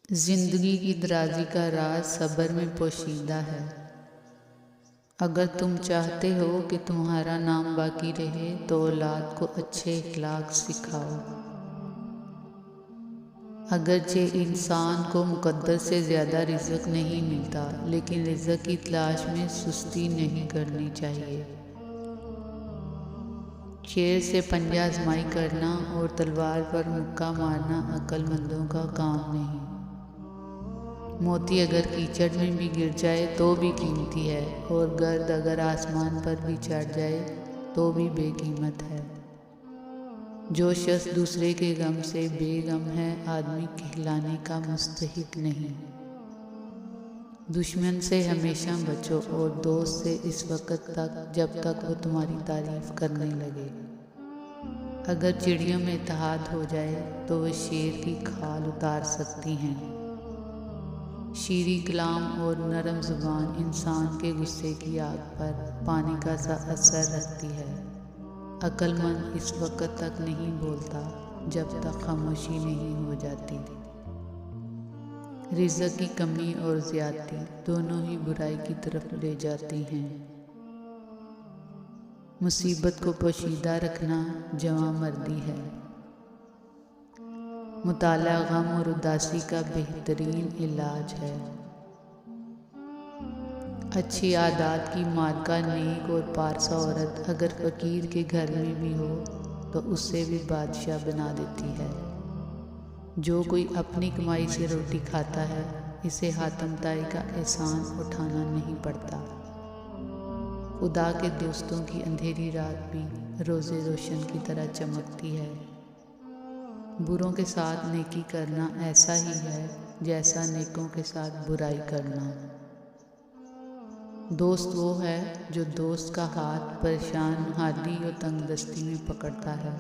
जिंदगी की दराजी का राज सब्र में पोशीदा है। अगर तुम चाहते हो कि तुम्हारा नाम बाकी रहे तो औलाद को अच्छे इखलाक सिखाओ। अगरचे इंसान को मुकद्दर से ज़्यादा रिज़्क नहीं मिलता, लेकिन रिज़्क की तलाश में सुस्ती नहीं करनी चाहिए। शेर से पंजा आजमाई करना और तलवार पर मुक्का मारना अक्लमंदों का काम नहीं। मोती अगर कीचड़ में भी गिर जाए तो भी कीमती है, और गर्द अगर आसमान पर भी चढ़ जाए तो भी बेकीमत है। जो शख्स दूसरे के गम से बेगम है, आदमी कहलाने का मुस्तहिक नहीं। दुश्मन से हमेशा बचो और दोस्त से इस वक्त तक जब तक वो तुम्हारी तारीफ करने लगे। अगर चिड़ियों में इत्तेहाद हो जाए तो वह शेर की खाल उतार सकती हैं। शीरी कलाम और नरम ज़ुबान इंसान के गुस्से की आग पर पानी का सा असर रखती है। अक्लमंद इस वक्त तक नहीं बोलता जब तक खामोशी नहीं हो जाती। रिज़्क़ की कमी और ज़्यादती दोनों ही बुराई की तरफ ले जाती हैं। मुसीबत को पोशीदा रखना जवां मर्दी है। मुताला गम और उदासी का बेहतरीन इलाज है। अच्छी आदत की मालिका नेक और पारसा औरत अगर फ़कीर के घर में भी हो तो उससे भी बादशाह बना देती है। जो कोई अपनी कमाई से रोटी खाता है, इसे हातम ताई का एहसान उठाना नहीं पड़ता। खुदा के दोस्तों की अंधेरी रात भी रोज़े रोशन की तरह चमकती है। बुरों के साथ नेकी करना ऐसा ही है जैसा नेकों के साथ बुराई करना। दोस्त वो है जो दोस्त का हाथ परेशान हाली और तंगदस्ती में पकड़ता है।